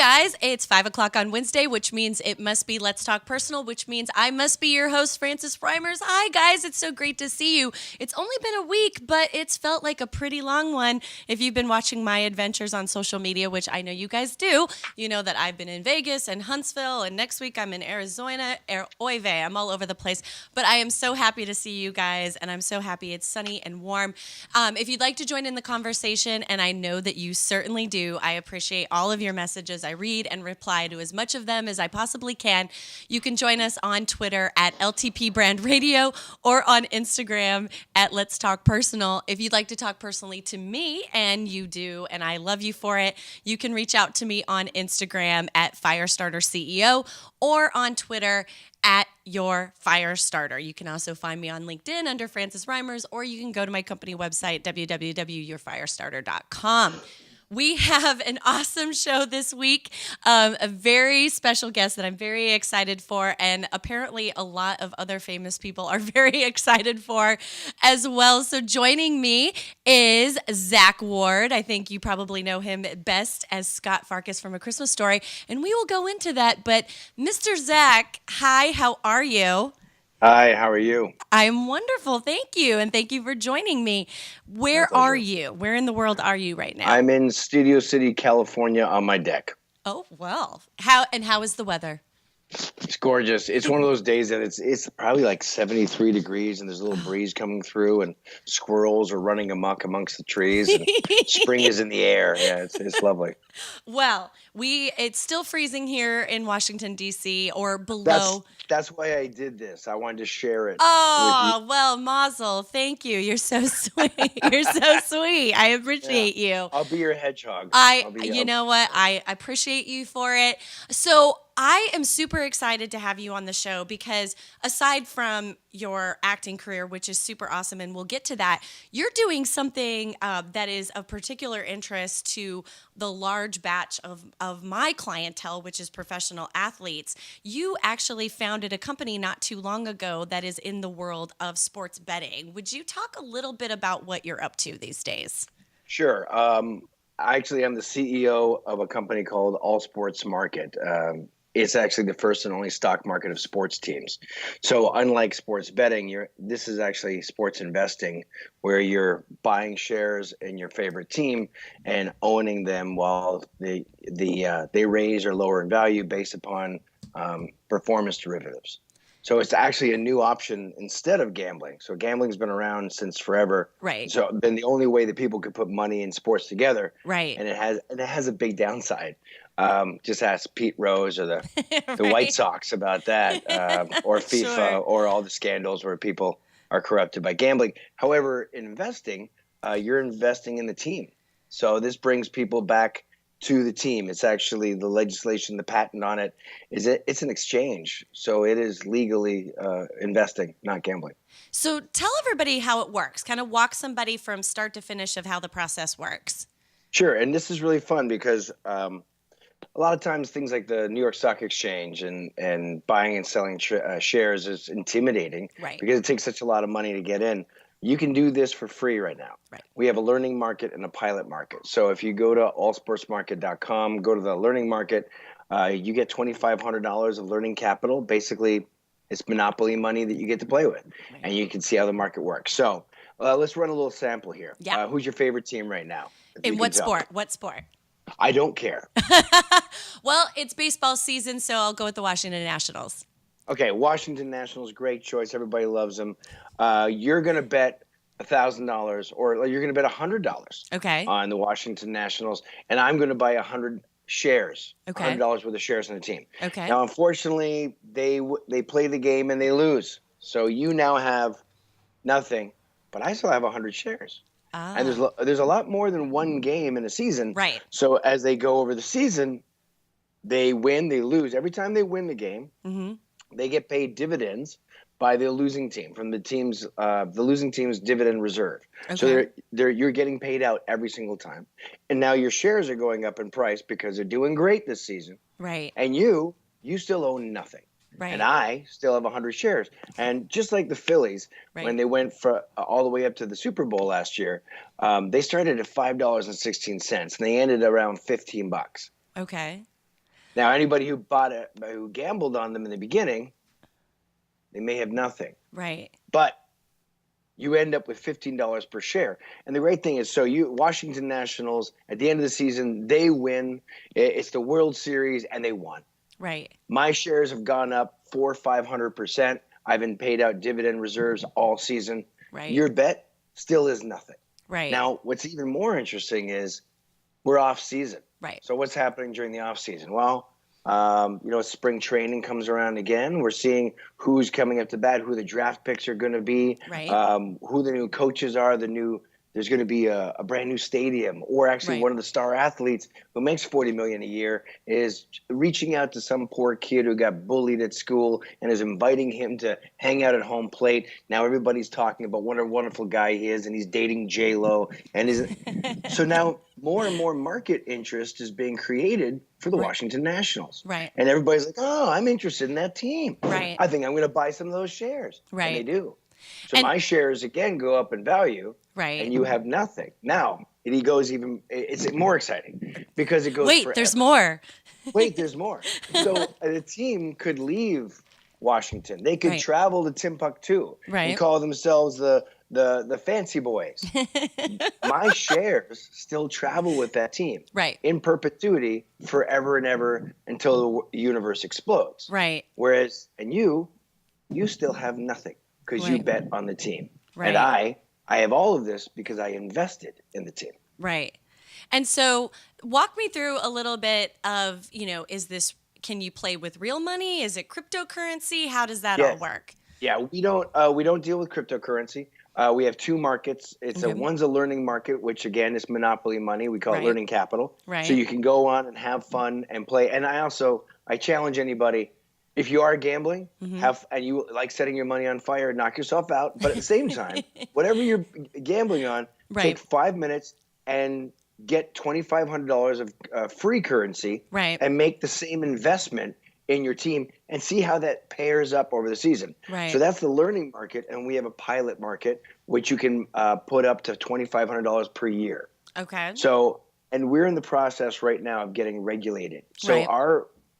guys, it's 5 o'clock on Wednesday, which means it must be Let's Talk Personal, which means I must be your host, Frances Reimers. Hi, guys. It's so great to see you. It's only been a week, but it's felt like a pretty long one. If you've been watching my adventures on social media, which I know you guys do, you know that I've been in Vegas and Huntsville, and next week I'm in Arizona, Oive. I'm all over the place, but I am so happy to see you guys, and I'm so happy it's sunny and warm. If you'd like to join in the conversation, and I know that you certainly do, I appreciate all of your messages. I read and reply to as much of them as I possibly can. You can join us on Twitter at LTP Brand Radio or on Instagram at Let's Talk Personal. If you'd like to talk personally to me, and you do, and I love you for it, you can reach out to me on Instagram at Firestarter CEO or on Twitter at Your Firestarter. You can also find me on LinkedIn under Frances Reimers, or you can go to my company website, www.yourfirestarter.com. We have an awesome show this week, a very special guest that I'm very excited for, and apparently a lot of other famous people are very excited for as well. So joining me is Zack Ward. I think you probably know him best as Scott Farkas from A Christmas Story, and we will go into that. But Mr. Zack, hi, how are you? Hi, how are you? I'm wonderful. Thank you. And thank you for joining me. Where are you? Where in the world are you right now? I'm in Studio City, California on my deck. Oh, well. How is the weather? It's gorgeous. It's one of those days that it's probably like 73 degrees and there's a little breeze coming through and squirrels are running amok amongst the trees and spring is in the air. Yeah, it's lovely. Well, it's still freezing here in Washington, D.C. or below. That's why I did this. I wanted to share it. Oh, well, Mazel, thank you. You're so sweet. You're so sweet. I appreciate you. I'll be your hedgehog. You know what? I appreciate you for it. So I am super excited to have you on the show because aside from your acting career, which is super awesome, and we'll get to that, you're doing something that is of particular interest to the large batch of my clientele, which is professional athletes. You actually founded a company not too long ago that is in the world of sports betting. Would you talk a little bit about what you're up to these days? Sure. I actually am the CEO of a company called All Sports Market. It's actually the first and only stock market of sports teams. So unlike sports betting, this is actually sports investing, where you're buying shares in your favorite team and owning them while they raise or lower in value based upon performance derivatives. So it's actually a new option instead of gambling. So gambling's been around since forever. Right. So then the only way that people could put money in sports together. Right. And it has a big downside. Just ask Pete Rose or the Right. White Sox about that, or FIFA, Sure. or all the scandals where people are corrupted by gambling. However, in investing, you're investing in the team. So this brings people back to the team. It's actually the legislation, the patent on it it's an exchange. So it is legally investing, not gambling. So tell everybody how it works. Kind of walk somebody from start to finish of how the process works. Sure. And this is really fun because a lot of times things like the New York Stock Exchange and buying and selling shares is intimidating, right, because it takes such a lot of money to get in. You can do this for free right now. Right. We have a learning market and a pilot market. So if you go to allsportsmarket.com, go to the learning market, you get $2,500 of learning capital. Basically, it's monopoly money that you get to play with, right, and you can see how the market works. So let's run a little sample here. Yeah. Who's your favorite team right now? In what sport? What sport? I don't care. Well, it's baseball season, so I'll go with the Washington Nationals. Okay, Washington Nationals, great choice. Everybody loves them. You're going to bet $1,000, or you're going to bet $100, okay, on the Washington Nationals, and I'm going to buy 100 shares, okay, $100 worth of shares in the team. Okay. Now, unfortunately, they play the game and they lose, so you now have nothing, but I still have 100 shares. Ah. And there's a lot more than one game in a season. Right. So as they go over the season, they win, they lose. Every time they win the game, mm-hmm, they get paid dividends by the losing team from the losing team's dividend reserve. Okay. So you're getting paid out every single time. And now your shares are going up in price because they're doing great this season. Right. And you still own nothing. Right. And I still have 100 shares. And just like the Phillies, right, when they went all the way up to the Super Bowl last year, they started at $5.16 and they ended around $15. Okay. Now, anybody who gambled on them in the beginning, they may have nothing. Right. But you end up with $15 per share. And the great thing is, so Washington Nationals, at the end of the season, they win. It's the World Series, and they won. Right. My shares have gone up 400-500%. I've been paid out dividend reserves all season. Right. Your bet still is nothing. Right. Now, what's even more interesting is we're off season. Right. So what's happening during the off season? Well, spring training comes around again. We're seeing who's coming up to bat, who the draft picks are going to be, right. Who the new coaches are, there's going to be a brand new stadium, or actually right. one of the star athletes who makes $40 million a year is reaching out to some poor kid who got bullied at school and is inviting him to hang out at home plate. Now everybody's talking about what a wonderful guy he is, and he's dating J-Lo. So now more and more market interest is being created for the right. Washington Nationals. Right. And everybody's like, oh, I'm interested in that team. Right. I think I'm going to buy some of those shares. Right. And they do. So my shares, again, go up in value. Right. And you have nothing. Now, it's more exciting because it goes Wait, forever. There's more. Wait, there's more. So the team could leave Washington. They could right. travel to Timbuktu right. and call themselves the fancy boys. My shares still travel with that team. Right. In perpetuity forever and ever until the universe explodes. Right. Whereas, and you still have nothing because right. you bet on the team. Right. And I have all of this because I invested in the team. Right. And so walk me through a little bit of, can you play with real money? Is it cryptocurrency? How does that all work? Yeah, we don't deal with cryptocurrency. We have two markets. One's a learning market, which again is monopoly money. We call it learning capital. Right. So you can go on and have fun and play. And I challenge anybody, if you are gambling, and you like setting your money on fire, knock yourself out. But at the same time, whatever you're gambling on, take 5 minutes and get $2,500 of free currency and make the same investment in your team and see how that pairs up over the season. Right. So that's the learning market, and we have a pilot market, which you can put up to $2,500 per year. Okay. So, and we're in the process right now of getting regulated. So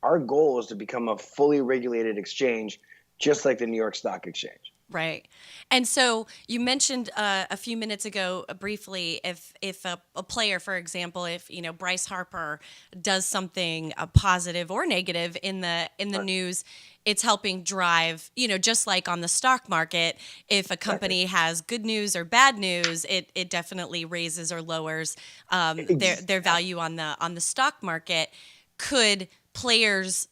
our goal is to become a fully regulated exchange, just like the New York Stock Exchange. Right. And so you mentioned a few minutes ago briefly, if a player, for example, if Bryce Harper does something positive or negative in the news, it's helping drive, just like on the stock market, if a company has good news or bad news, it definitely raises or lowers their value on the stock market. Could players,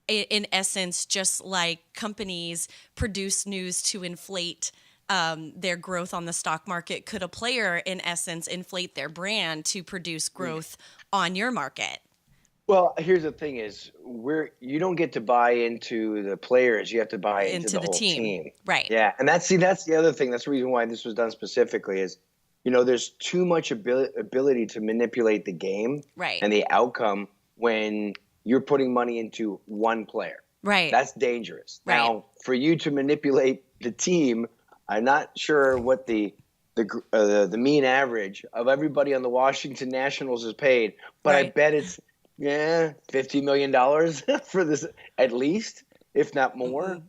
in essence, just like companies produce news to inflate their growth on the stock market, could a player, in essence, inflate their brand to produce growth on your market? Well, here's the thing is you don't get to buy into the players. You have to buy into the whole team. Right. Yeah. And that's the other thing. That's the reason why this was done specifically is, there's too much ability to manipulate the game and the outcome when you're putting money into one player. Right. That's dangerous. Right. Now, for you to manipulate the team, I'm not sure what the mean average of everybody on the Washington Nationals is paid, but I bet it's $50 million for this at least, if not more.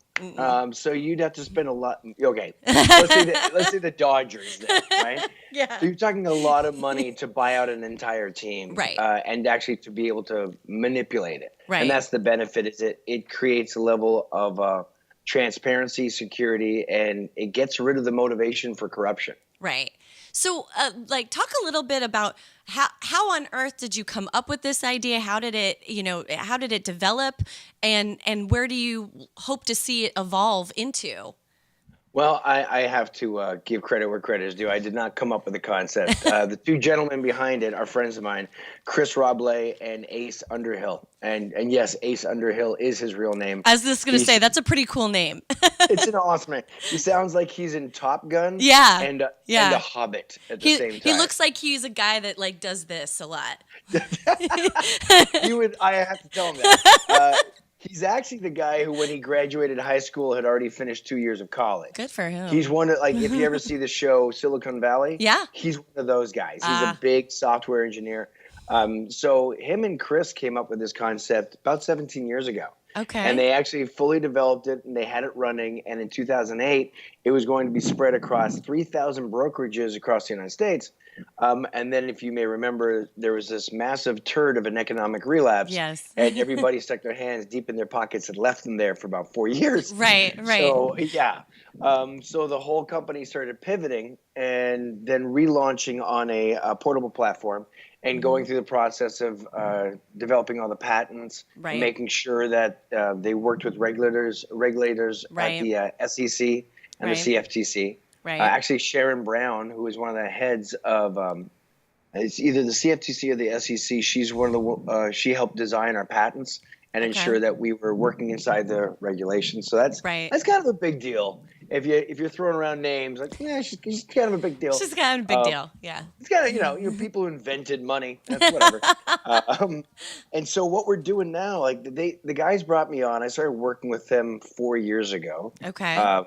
So you'd have to spend a lot. Okay, let's say the Dodgers, then, right? Yeah. So you're talking a lot of money to buy out an entire team, right? And actually to be able to manipulate it, right? And that's the benefit. Is it creates a level of transparency, security, and it gets rid of the motivation for corruption. Right. So, talk a little bit about how on earth did you come up with this idea? How did it develop, and where do you hope to see it evolve into? Well, I have to give credit where credit is due. I did not come up with the concept. The two gentlemen behind it are friends of mine, Chris Robley and Ace Underhill. And yes, Ace Underhill is his real name. I was just going to say, that's a pretty cool name. It's an awesome name. He sounds like he's in Top Gun and a Hobbit at the same time. He looks like he's a guy that does this a lot. I have to tell him that. He's actually the guy who, when he graduated high school, had already finished 2 years of college. Good for him. He's one of, if you ever see the show Silicon Valley, yeah, he's one of those guys. He's a big software engineer. So him and Chris came up with this concept about 17 years ago. Okay. And they actually fully developed it, and they had it running. And in 2008, it was going to be spread across 3,000 brokerages across the United States. And then, if you may remember, there was this massive turd of an economic relapse. Yes. And everybody stuck their hands deep in their pockets and left them there for about 4 years. Right. So, yeah. So the whole company started pivoting and then relaunching on a portable platform and going through the process of developing all the patents, Right. making sure that they worked with regulators Right. at the SEC and Right. the CFTC. Right. Actually, Sharon Brown, who is one of the heads of it's either the CFTC or the SEC. She's one of the she helped design our patents and ensure that we were working inside the regulations. So that's Right. that's kind of a big deal. If you're throwing around names like she's kind of a big deal. She's kind of a big deal. Yeah. It's kind of you people who invented money. That's whatever. And so what we're doing now, like the guys brought me on. I started working with them 4 years ago. Okay.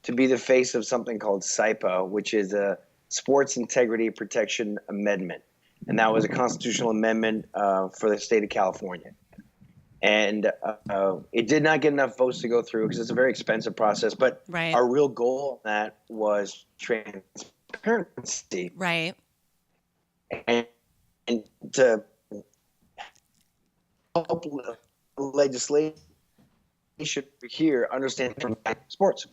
To be the face of something called SIPA, which is a Sports Integrity Protection Amendment. And that was a constitutional amendment for the state of California. And it did not get enough votes to go through because it's a very expensive process. But Right. our real goal on that was transparency. Right. And to help legislation here understand from sports.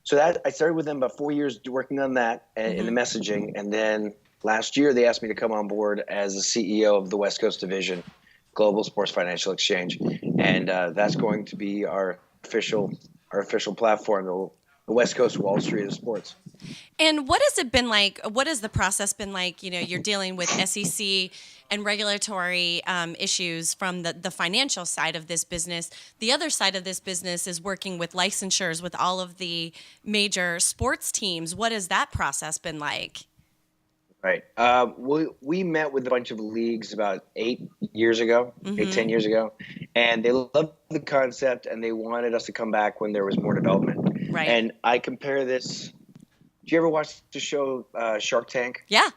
So that I started with them about 4 years working on that in the messaging, and then last year they asked me to come on board as the CEO of the West Coast Division, Global Sports Financial Exchange, and that's going to be our official platform, the West Coast Wall Street of sports. And what has it been like? What has the process been like? You know, you're dealing with SEC and regulatory issues from the financial side of this business. The other side of this business is working with licensures with all of the major sports teams. What has that process been like? Right. We met with a bunch of leagues about 10 years ago, and they loved the concept, and they wanted us to come back when there was more development. Right. And I compare this. Do you ever watch the show Shark Tank? Yeah.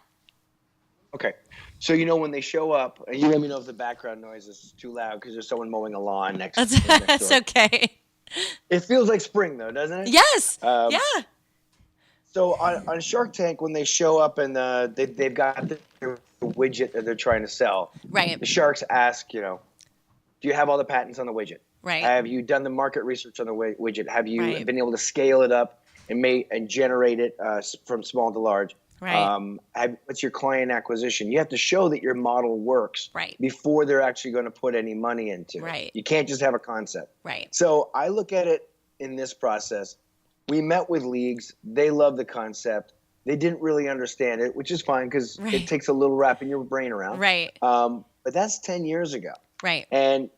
Okay. So when they show up, and you let me know if the background noise is too loud because there's someone mowing a lawn next door. That's okay. It feels like spring, though, doesn't it? Yes. Yeah. Yeah. So on Shark Tank, when they show up and they've got the widget that they're trying to sell, Right. the sharks ask, do you have all the patents on the widget? Right. Have you done the market research on the widget? Have you Right. been able to scale it up and generate it from small to large? Right. What's your client acquisition? You have to show that your model works Right. before they're actually going to put any money into it. Right. You can't just have a concept. Right. So I look at it in this process. We met with leagues. They love the concept. They didn't really understand it, which is fine because Right. it takes a little wrapping your brain around. Right. But that's 10 years ago. Right. And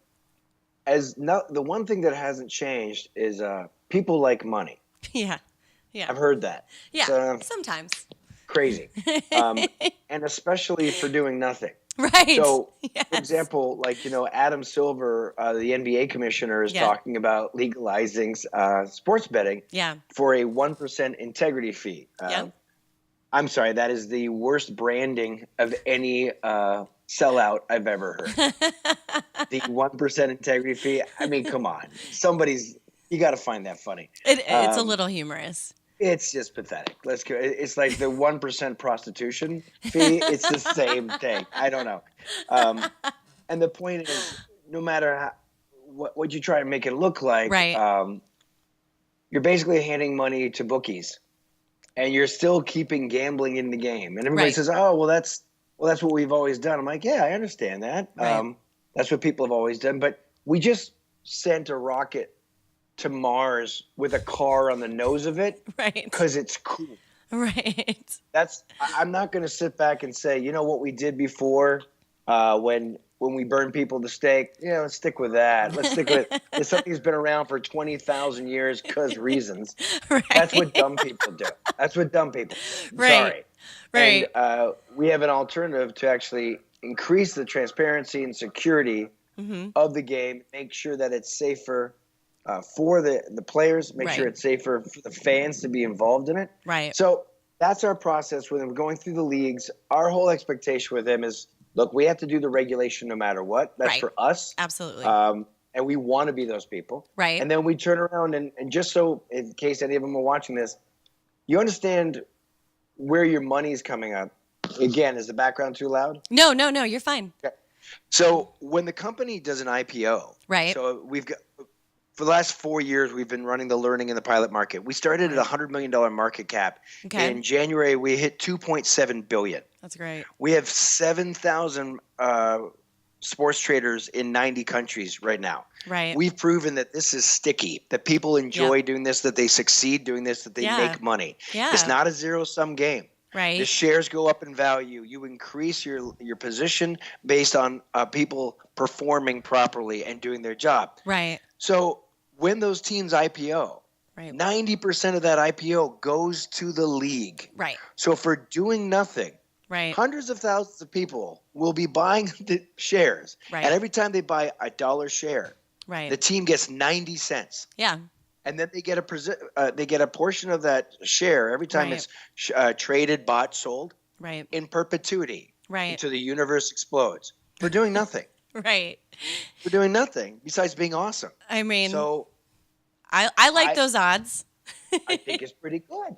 the one thing that hasn't changed is people like money. Yeah. Yeah. I've heard that. Yeah. It's Sometimes. crazy. And especially for doing nothing. Right. So, Yes. for example, Adam Silver, the NBA commissioner, is talking about legalizing sports betting Yeah. for a 1% integrity fee. Yeah. I'm sorry, that is the worst branding of any sellout I've ever heard. The 1% integrity fee. I mean, come on. You got to find that funny. It's a little humorous. It's just pathetic. Let's go. It's like the 1% prostitution fee. It's the same thing. I don't know. And the point is, no matter what you try to make it look like, Right. You're basically handing money to bookies, and you're still keeping gambling in the game. And everybody Right. says, "Oh, well, that's what we've always done." I'm like, "Yeah, I understand that. Right. That's what people have always done." But we just sent a rocket to Mars with a car on the nose of it Right. because it's cool. Right. I'm not going to sit back and say, what we did before when we burned people to stake. Let's stick with that. Let's stick with something's been around for 20,000 years because reasons. Right. That's what dumb people do. That's what dumb people do. Right. Sorry. Right. And we have an alternative to actually increase the transparency and security of the game, make sure that it's safer for the players, make sure Right. it's safer for the fans to be involved in it. Right. So that's our process with them going through the leagues. Our whole expectation with them is look, we have to do the regulation no matter what. That's Right. for us. Absolutely. And we want to be those people. Right. And then we turn around and just so in case any of them are watching this, you understand where your money is coming up. Again, is the background too loud? No, you're fine. Okay. So when the company does an IPO, right. So we've got for the last 4 years, we've been running the learning in the pilot market. We started at $100 million market cap. Okay. In January, we hit 2.7 billion. That's great. We have 7,000 sports traders in 90 countries right now. Right. We've proven that this is sticky, that people enjoy doing this, that they succeed doing this, that they make money. Yeah. It's not a zero-sum game. Right. The shares go up in value. You increase your position based on people performing properly and doing their job. Right. So when those teams IPO, 90% of that IPO goes to the league. Right. So for doing nothing, hundreds of thousands of people will be buying the shares. Right. And every time they buy $1 share, the team gets 90 cents. Yeah. And then they get a portion of that share every time it's traded, bought, sold, in perpetuity, until the universe explodes. We're doing nothing. Right. We're doing nothing besides being awesome. I mean, so I like those odds. I think it's pretty good.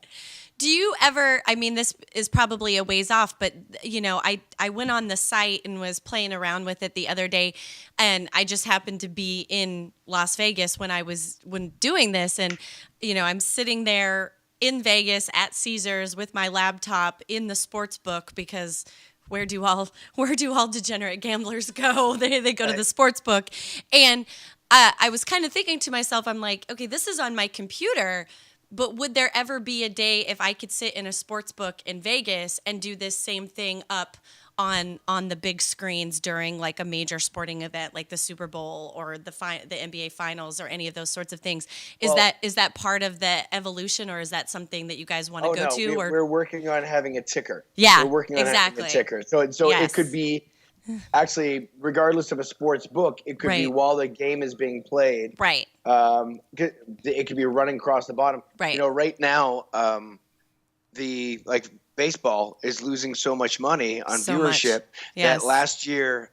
Do you ever, I mean, this is probably a ways off, but, you know, I went on the site and was playing around with it the other day, and I just happened to be in Las Vegas when doing this. And, you know, I'm sitting there in Vegas at Caesars with my laptop in the sports book because where do all degenerate gamblers go? They go to the sports book. And I was kind of thinking to myself, I'm like, okay, this is on my computer, but would there ever be a day if I could sit in a sports book in Vegas and do this same thing up on the big screens during like a major sporting event like the Super Bowl or the NBA Finals or any of those sorts of things? Is that part of the evolution, or is that something that you guys want to go to? We're working on having a ticker. Yeah, we're working on having a ticker. So it could be actually, regardless of a sports book, it could be while the game is being played. Right. It could be running across the bottom. Right. You know, right now, baseball is losing so much money on viewership that last year,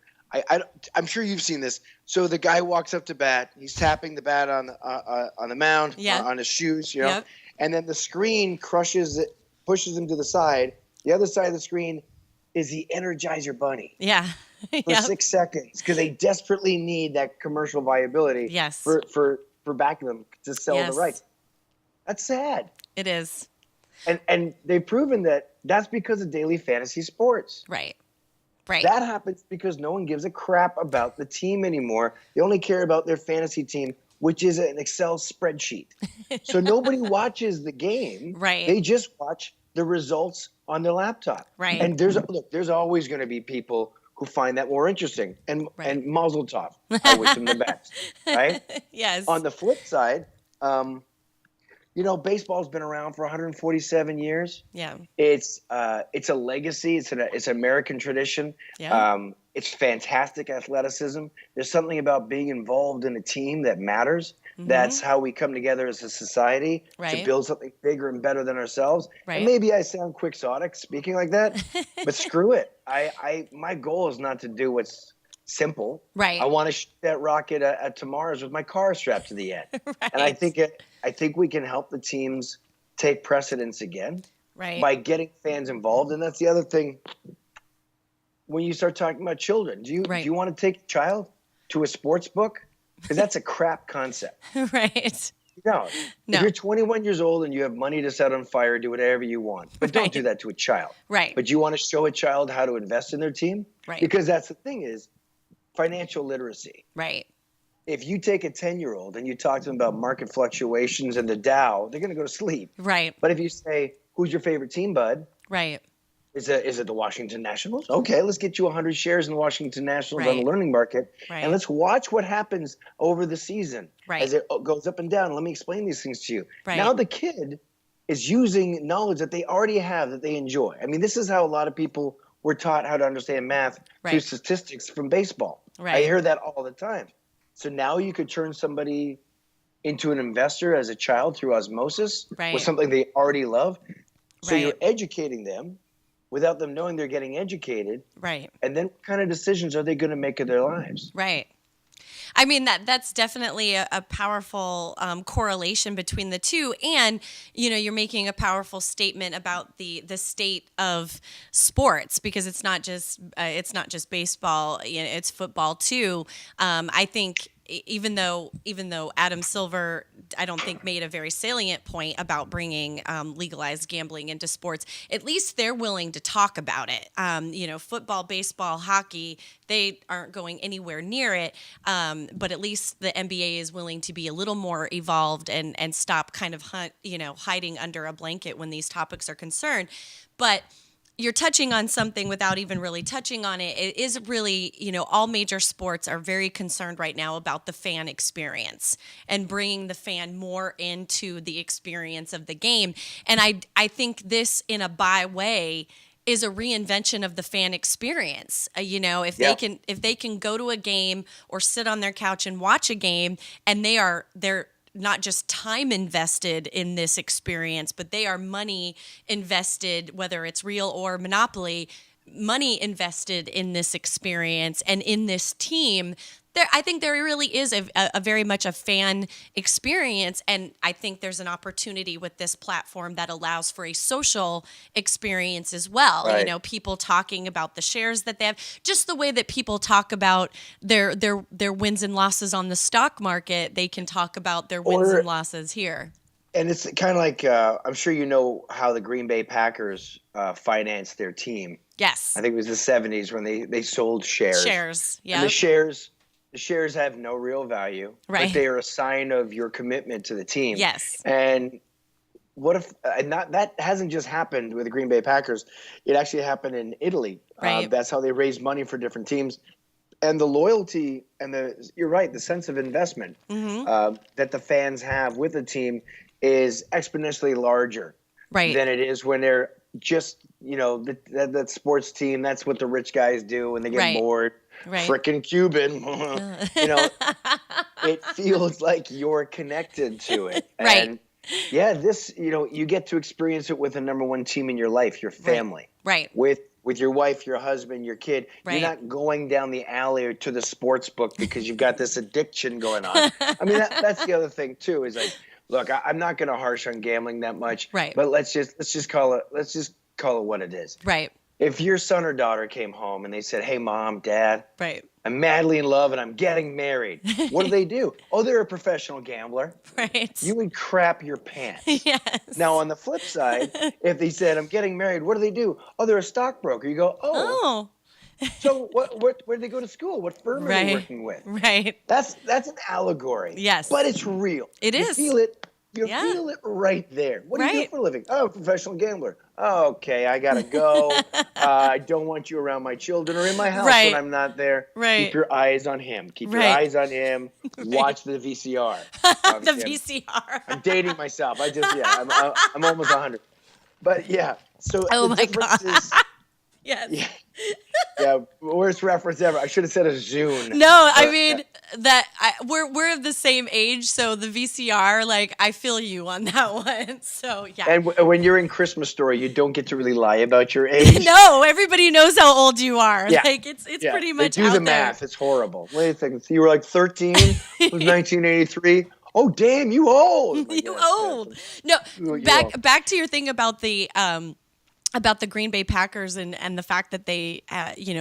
I'm sure you've seen this. So the guy walks up to bat, he's tapping the bat on the mound, on his shoes, you know, and then the screen pushes him to the side. The other side of the screen is the Energizer Bunny. Yeah. For 6 seconds, because they desperately need that commercial viability. Yes. For backing them to sell the rights. That's sad. It is. And they've proven that that's because of daily fantasy sports. Right. Right. That happens because no one gives a crap about the team anymore. They only care about their fantasy team, which is an Excel spreadsheet. So nobody watches the game. Right. They just watch the results on their laptop. Right. And there's always going to be people who find that more interesting. And mazel tov. I wish them the best. Right? Yes. On the flip side, you know, baseball's been around for 147 years. Yeah. It's a legacy. It's an American tradition. Yeah. It's fantastic athleticism. There's something about being involved in a team that matters. Mm-hmm. That's how we come together as a society to build something bigger and better than ourselves. Right. And maybe I sound quixotic speaking like that, but screw it. My goal is not to do what's simple. Right. I want to shoot that rocket to Mars with my car strapped to the end. Right. And I think we can help the teams take precedence again by getting fans involved. And that's the other thing. When you start talking about children, do you want to take a child to a sports book? Because that's a crap concept. Right. No. If you're 21 years old and you have money to set on fire, do whatever you want. But don't do that to a child. Right. But you want to show a child how to invest in their team? Right. Because that's the thing is financial literacy. Right. If you take a 10-year-old and you talk to them about market fluctuations and the Dow, they're going to go to sleep. Right. But if you say, who's your favorite team, bud? Right. Is it the Washington Nationals? Okay, let's get you 100 shares in the Washington Nationals on the learning market. Right. And let's watch what happens over the season as it goes up and down. Let me explain these things to you. Right. Now the kid is using knowledge that they already have that they enjoy. I mean, this is how a lot of people were taught how to understand math through statistics from baseball. Right. I hear that all the time. So now you could turn somebody into an investor as a child through osmosis with something they already love. So you're educating them without them knowing they're getting educated. Right. And then what kind of decisions are they going to make in their lives? Right. I mean, that's definitely a powerful correlation between the two. And, you're making a powerful statement about the state of sports, because it's not just baseball, it's football too. I think even though Adam Silver, I don't think, made a very salient point about bringing legalized gambling into sports, at least they're willing to talk about it. Football, baseball, hockey, they aren't going anywhere near it. But at least the NBA is willing to be a little more evolved and stop kind of hiding under a blanket when these topics are concerned. But you're touching on something without even really touching on it. It is really, all major sports are very concerned right now about the fan experience and bringing the fan more into the experience of the game. And I think this, in a way, is a reinvention of the fan experience. If they can go to a game or sit on their couch and watch a game, and they're not just time invested in this experience, but they are money invested, whether it's real or Monopoly, money invested in this experience and in this team. I think there really is a very much a fan experience, and I think there's an opportunity with this platform that allows for a social experience as well. Right. People talking about the shares that they have, just the way that people talk about their wins and losses on the stock market. They can talk about their wins and losses here. And it's kind of like, I'm sure you know how the Green Bay Packers financed their team. Yes. I think it was the 70s when they sold shares. Shares, yeah. The shares have no real value, right, but they are a sign of your commitment to the team. Yes. And what if that hasn't just happened with the Green Bay Packers? It actually happened in Italy. Right. That's how they raise money for different teams. And the loyalty and you're right, the sense of investment that the fans have with the team is exponentially larger, right, than it is when they're just, that sports team. That's what the rich guys do when they get right, bored. Right. Frickin' Cuban. It feels like you're connected to it. Right. And yeah, this, you get to experience it with the number one team in your life, your family. Right. With your wife, your husband, your kid. Right. You're not going down the alley or to the sports book because you've got this addiction going on. I mean, that's the other thing too, is like, look, I'm not going to harsh on gambling that much. Right. But let's just call it what it is. Right. If your son or daughter came home and they said, "Hey, Mom, Dad, right, I'm madly in love and I'm getting married," what do? Oh, they're a professional gambler. Right. You would crap your pants. Yes. Now, on the flip side, if they said, "I'm getting married," what do? Oh, they're a stockbroker. You go, "Oh." So where do they go to school? What firm are they working with? Right. That's an allegory. Yes. But it's real. It is. You feel it. You feel it right there. What do you do for a living? Oh, professional gambler. Oh, okay, I gotta go. I don't want you around my children or in my house when I'm not there. Right. Keep your eyes on him. Keep your eyes on him. Watch the VCR. The VCR. I'm dating myself. I'm almost 100. But yeah, so the difference is. Yes. Yeah, worst reference ever. I should have said a Zune. No, I mean we're of the same age, so the VCR, like, I feel you on that one. So yeah. And when you're in Christmas Story, you don't get to really lie about your age. No, everybody knows how old you are. Yeah. Like it's pretty much they do out the there. math. It's horrible. Wait a second. So you were like 13. It was 1983. Oh, damn, you old. You old. No, back to your thing about the Green Bay Packers and the fact that they,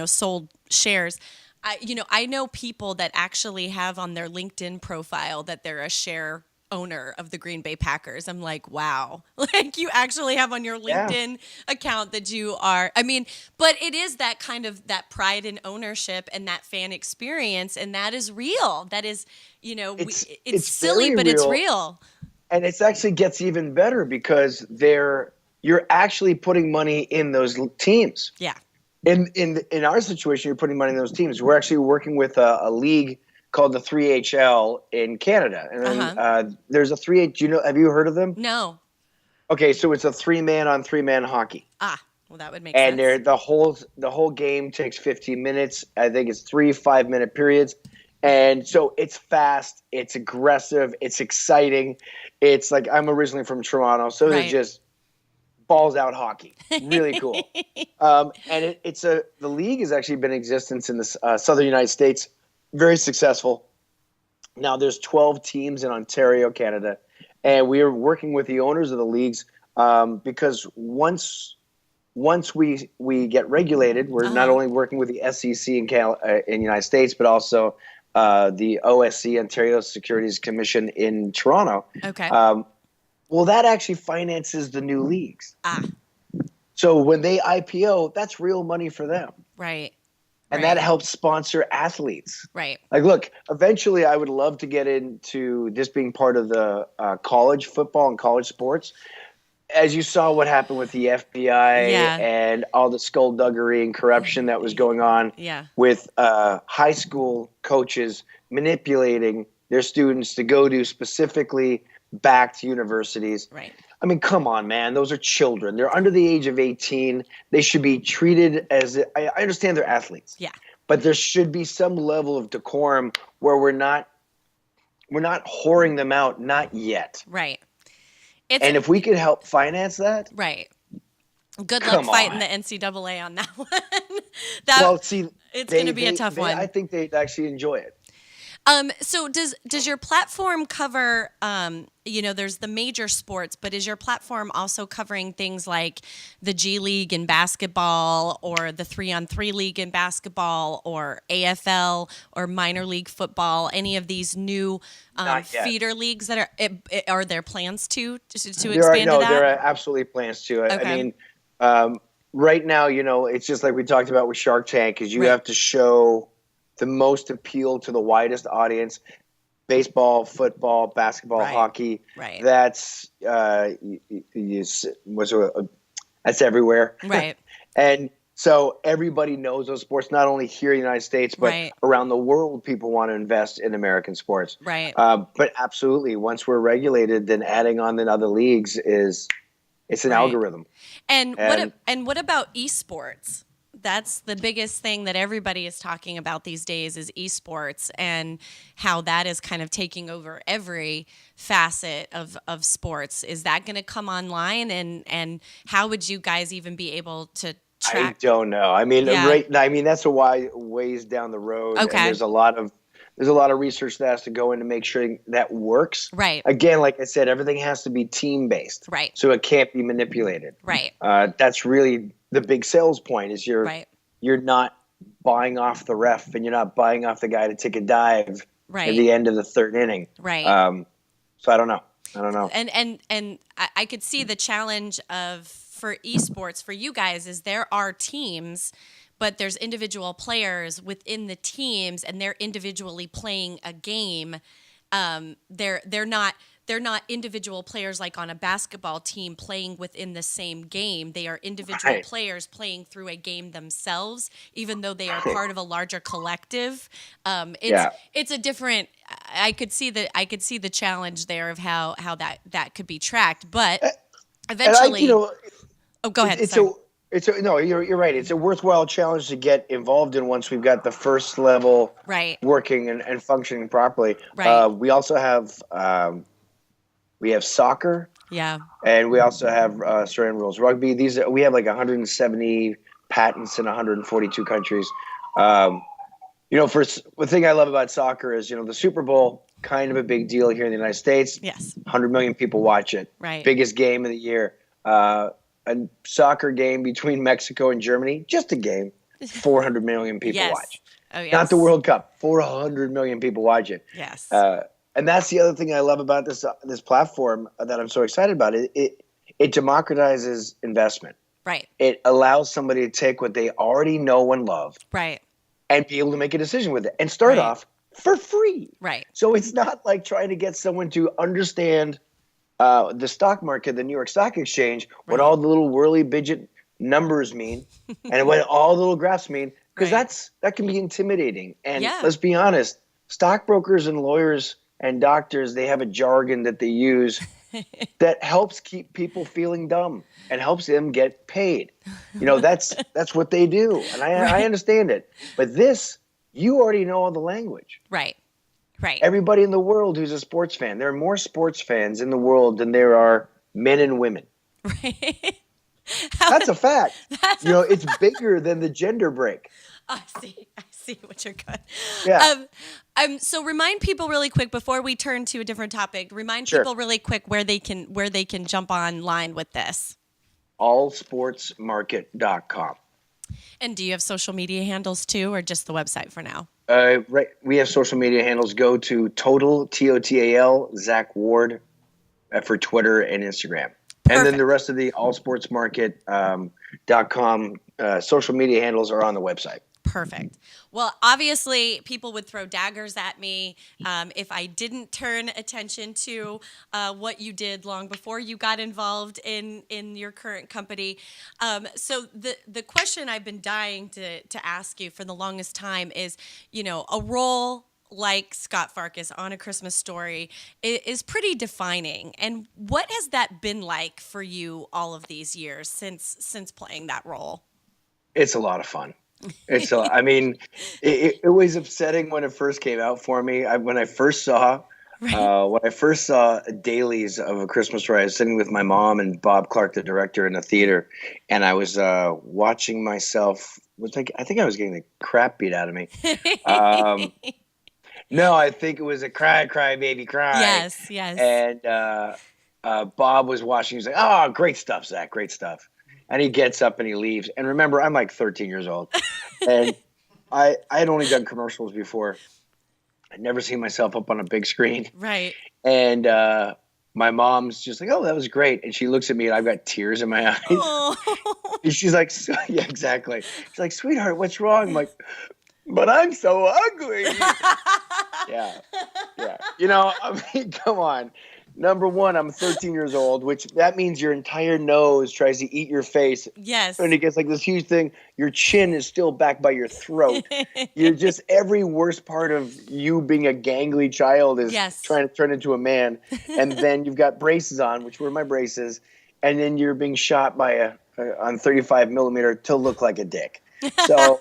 sold shares. I know people that actually have on their LinkedIn profile that they're a share owner of the Green Bay Packers. I'm like, wow, like you actually have on your LinkedIn account that you are. I mean, but it is that kind of that pride in ownership and that fan experience, and that is real. That is, it's silly, but it's real. And it actually gets even better because you're actually putting money in those teams. Yeah. In our situation, you're putting money in those teams. We're actually working with a league called the 3HL in Canada. And there's a 3H. Have you heard of them? No. Okay, so it's a 3-man on 3-man hockey. Ah, well, that would make sense. And the whole game takes 15 minutes. I think it's 3 5-minute periods. And so it's fast, it's aggressive, it's exciting. It's like, I'm originally from Toronto, so they're just balls out hockey. Really cool. And the league has actually been in existence in the southern United States. Very successful. Now there's 12 teams in Ontario, Canada, and we are working with the owners of the leagues because once we get regulated, we're not only working with the SEC in the United States, but also the OSC, Ontario Securities Commission in Toronto. Okay. Well, that actually finances the new leagues. So when they IPO, that's real money for them. Right. And that helps sponsor athletes. Right. Like, look, eventually I would love to get into this being part of the college football and college sports. As you saw what happened with the FBI and all the skullduggery and corruption that was going on with high school coaches manipulating their students to go to specifically backed universities. Right. I mean, come on, man. Those are children. They're under the age of 18. They should be treated as – I understand they're athletes. Yeah. But there should be some level of decorum where we're not whoring them out, not yet. Right. And if we could help finance that. Right. Good luck fighting the NCAA on that one. It's going to be a tough one. I think they'd actually enjoy it. So does your platform cover, there's the major sports, but is your platform also covering things like the G League in basketball or the 3-on-3 league in basketball or AFL or minor league football, any of these new feeder leagues that are there plans to expand to that? There are absolutely plans to. Okay. I mean, right now, it's just like we talked about with Shark Tank is you have to show the most appeal to the widest audience: baseball, football, basketball, hockey. Right. That's that's everywhere. Right. And so everybody knows those sports, not only here in the United States, but around the world. People want to invest in American sports. Right. But absolutely, once we're regulated, then adding on the other leagues it's an algorithm. And what about esports? That's the biggest thing that everybody is talking about these days is esports and how that is kind of taking over every facet of sports. Is that going to come online? And how would you guys even be able to track? I don't know. I mean, that's a ways down the road. Okay. And there's a lot of research that has to go in to make sure that works. Right. Again, like I said, everything has to be team-based. Right. So it can't be manipulated. Right. That's really the big sales point is you're not buying off the ref and you're not buying off the guy to take a dive at the end of the third inning. Right. So I don't know. And I could see the challenge for esports for you guys is there are teams, but there's individual players within the teams and they're individually playing a game. They're not individual players like on a basketball team playing within the same game. They are individual players playing through a game themselves, even though they are part of a larger collective. It's a different. I could see the challenge there of how that could be tracked, but eventually. go ahead. You're right. It's a worthwhile challenge to get involved in once we've got the first level working and functioning properly. Right. We also have. We have soccer, and we also have certain rules. Rugby. We have like 170 patents in 142 countries. The thing I love about soccer is the Super Bowl, kind of a big deal here in the United States. Yes, 100 million people watch it. Right, biggest game of the year. A soccer game between Mexico and Germany, just a game. 400 million people watch. Oh, yes. Not the World Cup. 400 million people watch it. Yes. And that's the other thing I love about this platform that I'm so excited about. It democratizes investment. Right. It allows somebody to take what they already know and love. Right. And be able to make a decision with it and start off for free. Right. So it's not like trying to get someone to understand the stock market, the New York Stock Exchange, what all the little whirly bidget numbers mean and what all the little graphs mean. Because that can be intimidating. And let's be honest, stockbrokers and lawyers and doctors, they have a jargon that they use that helps keep people feeling dumb and helps them get paid. That's what they do. And I understand it. But this, you already know all the language. Right. Right. Everybody in the world who's a sports fan, there are more sports fans in the world than there are men and women. Right. That's a fact. That's It's bigger than the gender break. I see what you're good. Yeah, So remind people really quick before we turn to a different topic. Remind sure. people really quick where they can jump online with this. Allsportsmarket.com. And do you have social media handles too, or just the website for now? Right. We have social media handles. Go to Total, Total, Zack Ward for Twitter and Instagram. And then Perfect. the rest of the allsportsmarket.com social media handles are on the website. Perfect. Well, obviously, people would throw daggers at me if I didn't turn attention to what you did long before you got involved in your current company. So the question I've been dying to ask you for the longest time is, a role like Scott Farkas on A Christmas Story is pretty defining. And what has that been like for you all of these years since playing that role? It's a lot of fun. I mean, it was upsetting when it first came out for me. When I first saw Right. dailies of A Christmas Story, I was sitting with my mom and Bob Clark, the director, in a theater, and I was watching myself. I think I was getting the crap beat out of me. Um, no, I think it was a cry, cry, baby, cry. Yes, yes. And Bob was watching. He's like, "Oh, great stuff, Zach, great stuff." And he gets up and he leaves. And remember, I'm like 13 years old, and I had only done commercials before. I'd never seen myself up on a big screen. Right. And my mom's just like, "Oh, that was great." And she looks at me, and I've got tears in my eyes. Oh. And she's like, "Yeah, exactly." She's like, "Sweetheart, what's wrong?" I'm like, "But I'm so ugly." Yeah, yeah. I mean, come on. Number one, I'm 13 years old, which that means your entire nose tries to eat your face. Yes. And it gets like this huge thing. Your chin is still back by your throat. You're just every worst part of you being a gangly child is Yes. trying to turn into a man. And then you've got braces on, which were my braces. And then you're being shot by on 35 millimeter to look like a dick. So,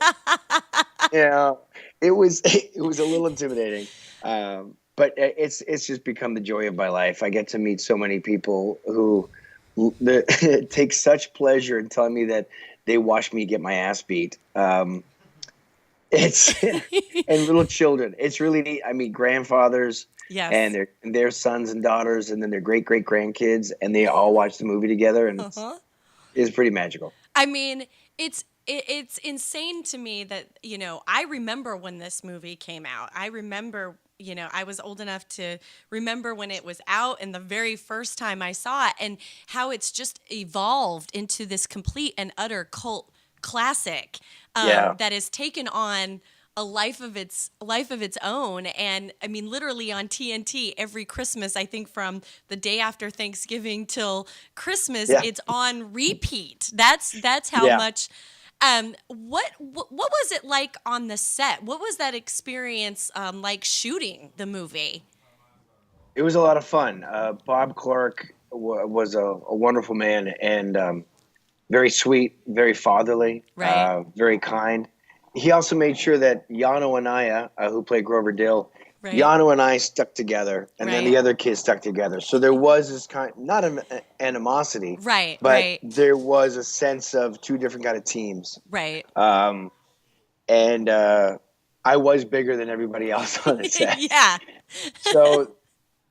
it was a little intimidating. But it's just become the joy of my life. I get to meet so many people who take such pleasure in telling me that they watched me get my ass beat. It's and little children. It's really neat. I meet grandfathers Yes. and their sons and daughters, and then their great great grandkids, and they all watch the movie together, and it's pretty magical. I mean, it's insane to me that, I remember when this movie came out. I remember, I was old enough to remember when it was out and the very first time I saw it, and how it's just evolved into this complete and utter cult classic Yeah. that has taken on a life of its own. And I mean, literally on TNT every Christmas, I think from the day after Thanksgiving till Christmas, Yeah. it's on repeat. That's how Yeah. much. What was it like on the set? What was that experience like shooting the movie? It was a lot of fun. Bob Clark was a wonderful man, and very sweet, very fatherly, Right. very kind. He also made sure that Yano and I, who played Grover Dill, Right. Yano and I stuck together, and then Right. the other kids stuck together. So there was this not an animosity, Right, but right. there was a sense of two different kind of teams. Right. And I was bigger than everybody else on the set. Yeah. So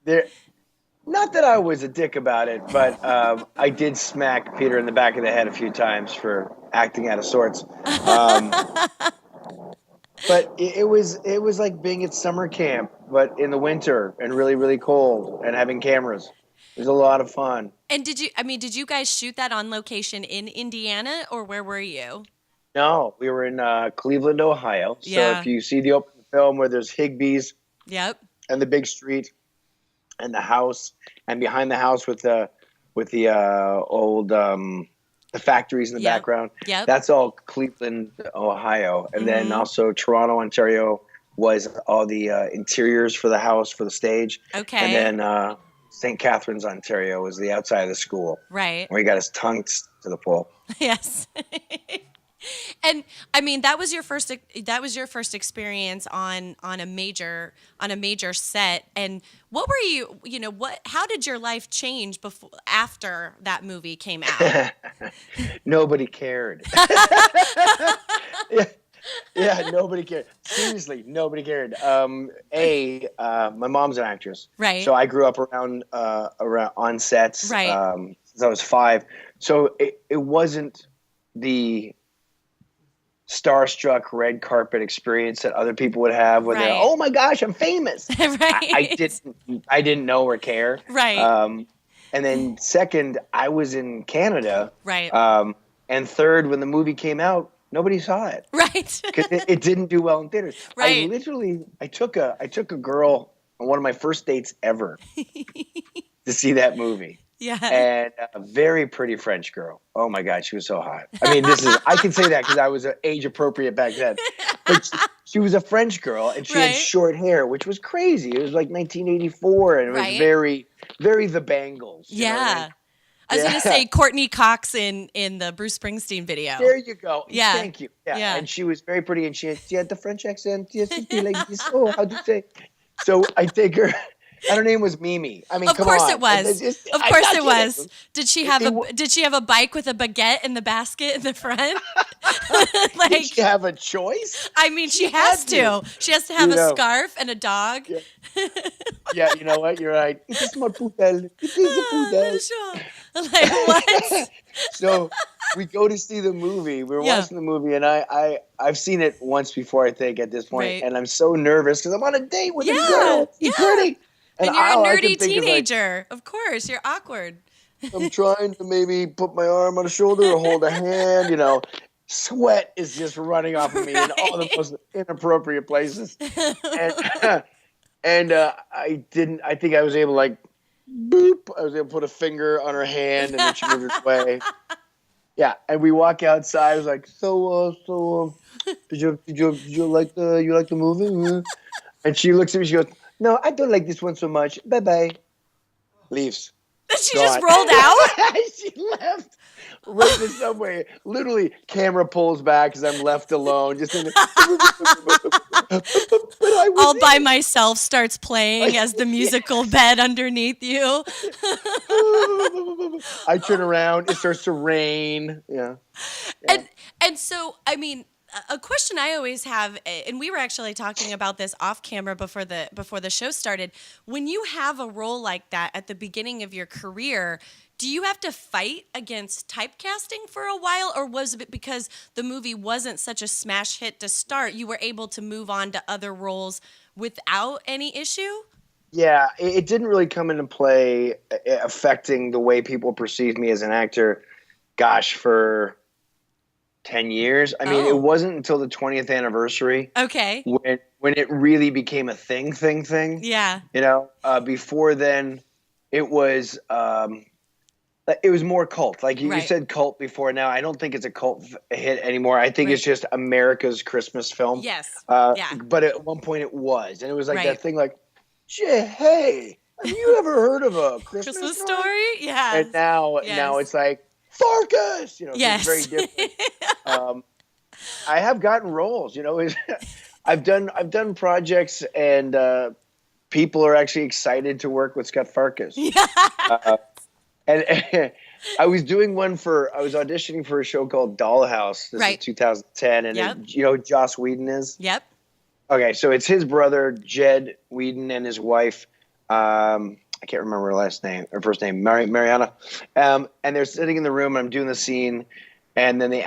there, not that I was a dick about it, but I did smack Peter in the back of the head a few times for acting out of sorts. But it was like being at summer camp, but in the winter and really really cold and having cameras. It was a lot of fun. And did you guys shoot that on location in Indiana, or where were you? No, we were in Cleveland, Ohio. So Yeah. if you see the open film where there's Higbee's Yep. and the big street and the house, and behind the house with the old the factories in the Yep. background. Yep. That's all Cleveland, Ohio, and then Mhm. also Toronto, Ontario was all the interiors for the house for the stage. Okay. And then St. Catharines, Ontario was the outside of the school Right. where he got his tongue to the pole. Yes. And I mean, that was your first experience on a major set. And what were how did your life change after that movie came out? Nobody cared. Yeah, yeah, nobody cared. Seriously, nobody cared. My mom's an actress, Right. so I grew up around on sets Right. Since I was 5. So it wasn't the starstruck red carpet experience that other people would have when they're, Right. oh my gosh, I'm famous. Right. I didn't know or care. Right. And then second, I was in Canada. Right. And third, when the movie came out, nobody saw it. Right. Because it didn't do well in theaters. Right. I took a girl on one of my first dates ever to see that movie. Yeah. And a very pretty French girl. Oh my God, she was so hot. I mean, I can say that because I was age appropriate back then. But she was a French girl, and she had short hair, which was crazy. It was like 1984, and it was very, very the Bangles. Yeah. I was going to say Courtney Cox in the Bruce Springsteen video. There you go. Yeah. Thank you. Yeah. And she was very pretty, and she had the French accent. Yes, it'd be like this. Oh, how do you say? So I take her. And her name was Mimi. I mean, of come course on. It was. Of course it was. Did she have a bike with a baguette in the basket in the front? Did she have a choice? I mean, she has to. She has to have a scarf and a dog. Yeah. Yeah, you know what? You're right. It is my poodle. It is a poodle. Sure. Like, what? So we go to see the movie. We were watching the movie, and I've seen it once before, I think, at this point. And I'm so nervous because I'm on a date with a girl. She's pretty. And you're a nerdy teenager. Of course, you're awkward. I'm trying to maybe put my arm on a shoulder or hold a hand, Sweat is just running off of me in all the most inappropriate places. And I think I was able to boop. I was able to put a finger on her hand and then she moved her way. Yeah, and we walk outside. I was like, did you like the movie? And she looks at me, she goes, no, I don't like this one so much. Bye-bye. Leaves. Then she just rolled out? She left right in the subway. Literally, camera pulls back because I'm left alone. Just in All by myself starts playing as the musical bed underneath you. I turn around. It starts to rain. Yeah. And so, I mean, a question I always have, and we were actually talking about this off camera before the show started. When you have a role like that at the beginning of your career, do you have to fight against typecasting for a while, or was it because the movie wasn't such a smash hit to start, you were able to move on to other roles without any issue? Yeah, it didn't really come into play affecting the way people perceived me as an actor, gosh, for 10 years. I mean, it wasn't until the 20th anniversary. Okay. When it really became a thing. Yeah. Before then, it was more cult. Like you said cult before. Now, I don't think it's a cult hit anymore. I think it's just America's Christmas film. Yes. But at one point it was. And it was like that thing like, hey, have you ever heard of a Christmas story? Yeah. And now it's like, Farkas, it's very different. I have gotten roles, I've done projects, and people are actually excited to work with Scott Farkas. Yeah. And I was doing I was auditioning for a show called Dollhouse. This is 2010, and you know who Joss Whedon is? Yep. Okay, so it's his brother Jed Whedon and his wife. I can't remember her first name, Mariana. And they're sitting in the room, and I'm doing the scene, and then the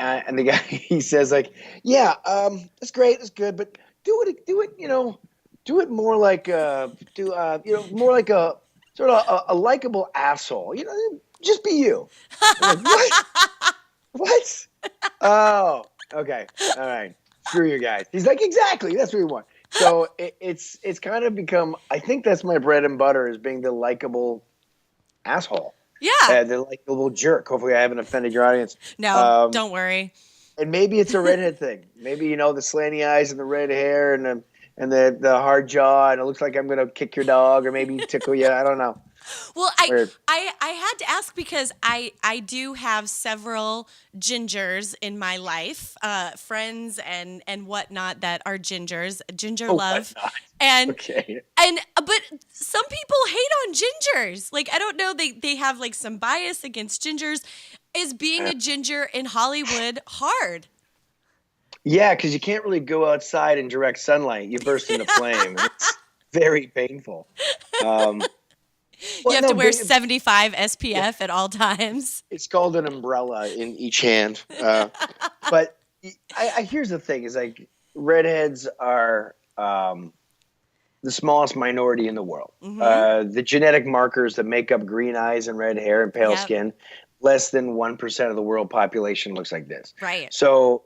guy he says that's great, that's good, but do it more like more like a sort of a likable asshole, just be you. I'm like, what? Oh, okay, all right, screw you guys. He's like, exactly, that's what we want. So it's kind of become, I think that's my bread and butter, is being the likable asshole. Yeah. The likable jerk. Hopefully I haven't offended your audience. No, don't worry. And maybe it's a redhead thing. Maybe, the slanty eyes and the red hair and and the hard jaw, and it looks like I'm gonna kick your dog or maybe tickle you. I don't know. Well, Weird. I had to ask because I do have several gingers in my life, friends and whatnot that are gingers, ginger Oh, love, whatnot. and Okay. but some people hate on gingers. Like I don't know, they have like some bias against gingers. Is being a ginger in Hollywood hard? Yeah, because you can't really go outside in direct sunlight. You burst into flame. It's very painful. Um, You well, have to no, wear but 75 yeah, SPF at all times. it's called an umbrella in each hand. But here's the thing: is like redheads are the smallest minority in the world. Mm-hmm. The genetic markers that make up green eyes and red hair and pale Yep. skin, less than 1% of the world population looks like this. Right. So,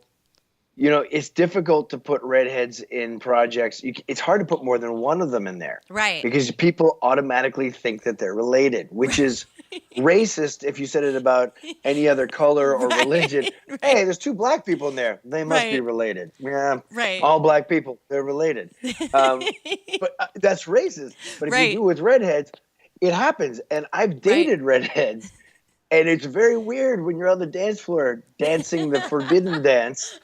it's difficult to put redheads in projects. It's hard to put more than one of them in there. Right. Because people automatically think that they're related, which is racist if you said it about any other color or religion. Right. Hey, there's two black people in there. They must be Right. related. Yeah, Right. all black people, they're related. But that's racist. But if you Right. do it with redheads, it happens. And I've dated redheads. And it's very weird when you're on the dance floor dancing the forbidden dance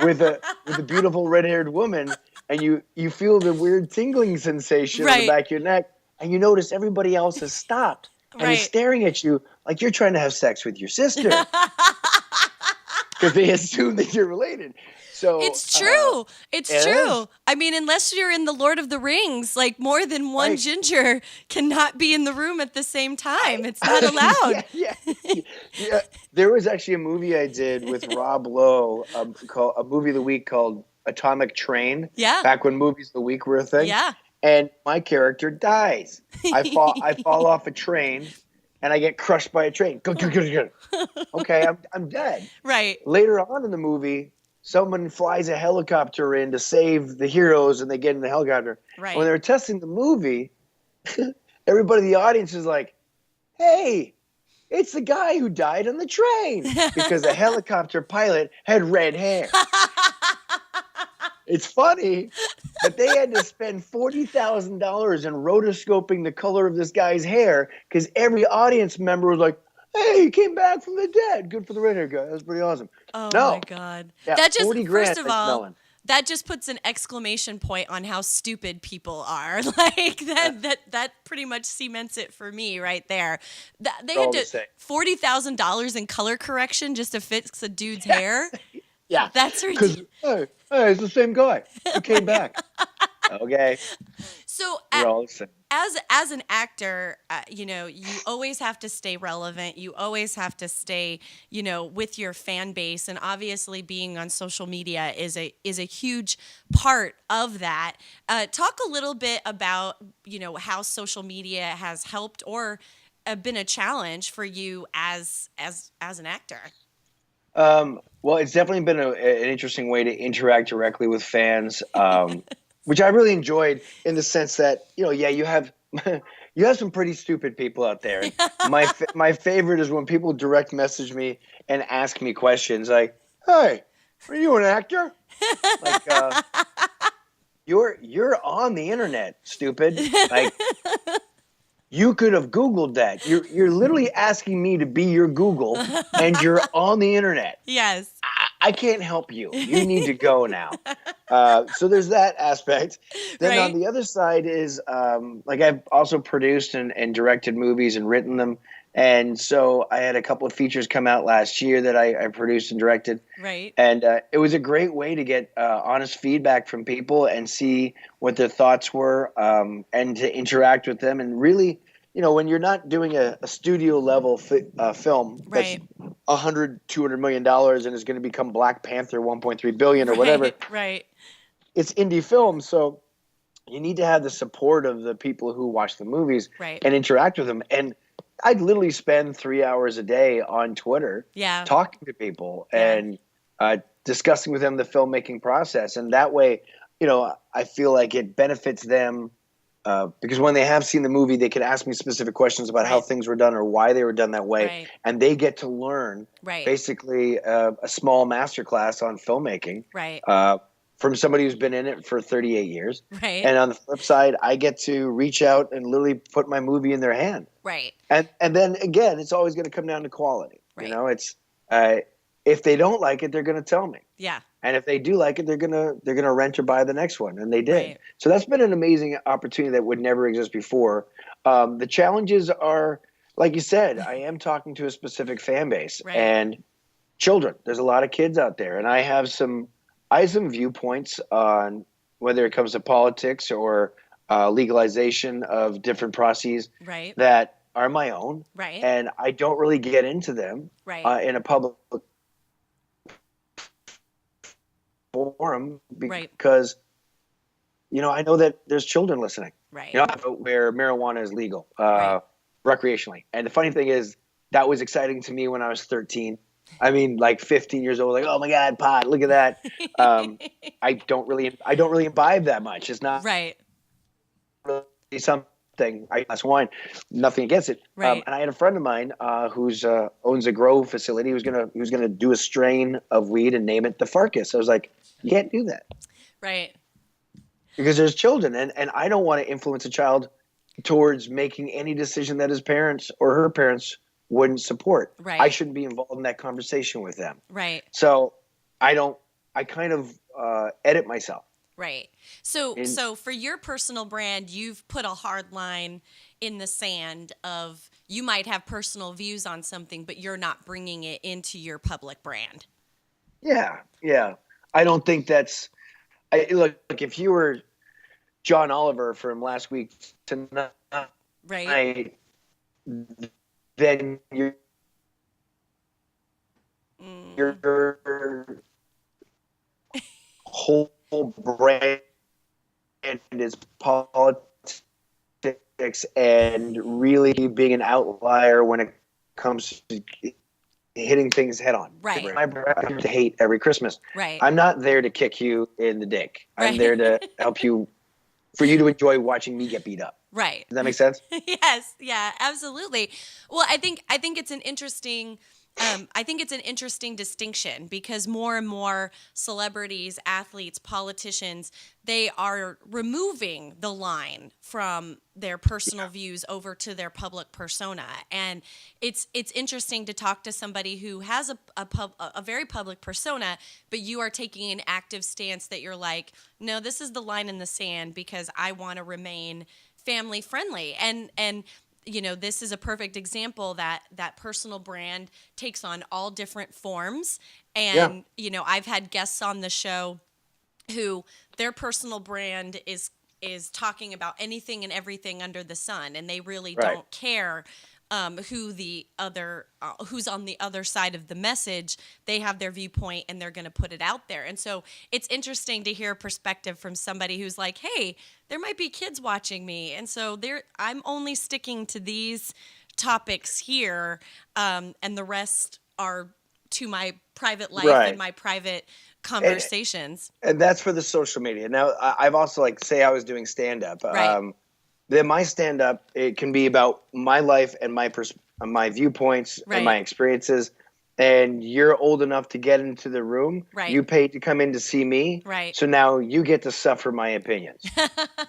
with a beautiful red-haired woman, and you feel the weird tingling sensation on the Right. back of your neck, and you notice everybody else has stopped and is Right. staring at you like you're trying to have sex with your sister because they assume that you're related. So It's true. It's it true. is. I mean, unless you're in the Lord of the Rings, like more than one Right. ginger cannot be in the room at the same time. It's not allowed. Yeah. There was actually a movie I did with Rob Lowe, called a movie of the week called Atomic Train. Yeah. Back when movies of the week were a thing. Yeah. And my character dies. I fall off a train, and I get crushed by a train. Go. Okay, I'm dead. Right. Later on in the movie, someone flies a helicopter in to save the heroes, and they get in the helicopter. Right. When they were testing the movie, everybody in the audience is like, "Hey, it's the guy who died on the train," because the helicopter pilot had red hair. It's funny, but they had to spend $40,000 in rotoscoping the color of this guy's hair because every audience member was like, "Hey, he came back from the dead. Good for the red hair guy. That's pretty awesome." Oh No. my God. Yeah, That just, 40 grand first of makes all, no one. that just puts an exclamation point on how stupid people are. Like that pretty much cements it for me right there. They They're had all the to same. $40,000 in color correction just to fix a dude's hair. Yeah. That's Because, ridiculous. hey, it's the same guy. He came back. Okay. So We're all the same. as an actor, you always have to stay relevant. You always have to stay, with your fan base, and obviously being on social media is a huge part of that. Talk a little bit about how social media has helped or been a challenge for you as an actor. Well, it's definitely been an interesting way to interact directly with fans, which I really enjoyed in the sense that, you have you have some pretty stupid people out there. My favorite is when people direct message me and ask me questions like, "Hey, are you an actor?" Like, you're on the internet, stupid. Like, you could have Googled that. You're literally asking me to be your Google, and you're on the internet. Yes. I can't help you. You need to go now. So there's that aspect. Then Right. on the other side is I've also produced and directed movies and written them. And so I had a couple of features come out last year that I produced and directed. Right. And it was a great way to get honest feedback from people and see what their thoughts were, and to interact with them. And really, when you're not doing a studio level film that's Right. $200 million and is going to become Black Panther 1.3 billion or whatever, Right. it's indie film. So you need to have the support of the people who watch the movies Right. and interact with them. And I'd literally spend 3 hours a day on Twitter Yeah. talking to people Yeah. and discussing with them the filmmaking process. And that way, I feel like it benefits them because when they have seen the movie, they can ask me specific questions about how Right. things were done or why they were done that way. Right. And they get to learn Right. basically a small masterclass on filmmaking Right. from somebody who's been in it for 38 years. Right. And on the flip side, I get to reach out and literally put my movie in their hand. Right. And then again, it's always going to come down to quality. Right. You know, it's if they don't like it, they're going to tell me. Yeah. And if they do like it, they're gonna rent or buy the next one, and they did. Right. So that's been an amazing opportunity that would never exist before. The challenges are, like you said, I am talking to a specific fan base Right. and children. There's a lot of kids out there, and I have some viewpoints on whether it comes to politics or legalization of different processes Right. that are my own, Right. and I don't really get into them Right. in a public forum because I know that there's children listening. Right. Where marijuana is legal Right. recreationally. And the funny thing is that was exciting to me when I was 13. I mean, like 15 years old, like, oh my God, pot, look at that. I don't really imbibe that much. It's not Right. really something. I glass of wine, nothing against it. Right. And I had a friend of mine who's owns a grow facility. He was gonna do a strain of weed and name it the Farkas. I was like, you can't do that. Right. Because there's children, and I don't want to influence a child towards making any decision that his parents or her parents wouldn't support. Right. I shouldn't be involved in that conversation with them. Right. So I kind of edit myself. Right. So for your personal brand, you've put a hard line in the sand of you might have personal views on something, but you're not bringing it into your public brand. Yeah. I don't think that's. Look, if you were John Oliver from last week tonight, right, then your whole brand is politics and really being an outlier when it comes to hitting things head on. Right. I have to hate every Christmas. Right. I'm not there to kick you in the dick. I'm Right. there to help you, for you to enjoy watching me get beat up. Right. Does that make sense? Yes. Yeah, absolutely. Well, I think it's an interesting distinction because more and more celebrities, athletes, politicians, they are removing the line from their personal views over to their public persona. And it's interesting to talk to somebody who has a very public persona, but you are taking an active stance that you're like, no, this is the line in the sand because I want to remain family friendly. And this is a perfect example that personal brand takes on all different forms. And, I've had guests on the show who their personal brand is talking about anything and everything under the sun. And they really don't care who's on the other side of the message. They have their viewpoint and they're going to put it out there. And so it's interesting to hear a perspective from somebody who's like, hey, there might be kids watching me. And so I'm only sticking to these topics here. And the rest are to my private life and my private conversations. And that's for the social media. Now, I've also, say I was doing stand-up. Right. Then my stand-up, it can be about my life and my viewpoints and my experiences. And you're old enough to get into the room. Right. You paid to come in to see me. Right. So now you get to suffer my opinions.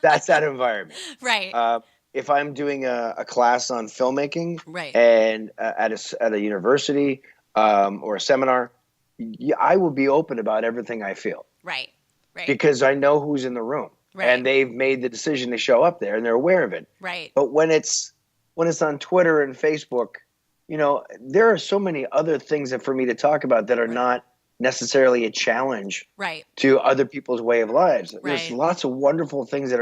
That's that environment. Right. If I'm doing a class on filmmaking and at a university or a seminar, I will be open about everything I feel. Right. Because I know who's in the room. Right. And they've made the decision to show up there and they're aware of it. Right. But when it's on Twitter and Facebook, there are so many other things that for me to talk about that are not necessarily a challenge to other people's way of lives. There's lots of wonderful things that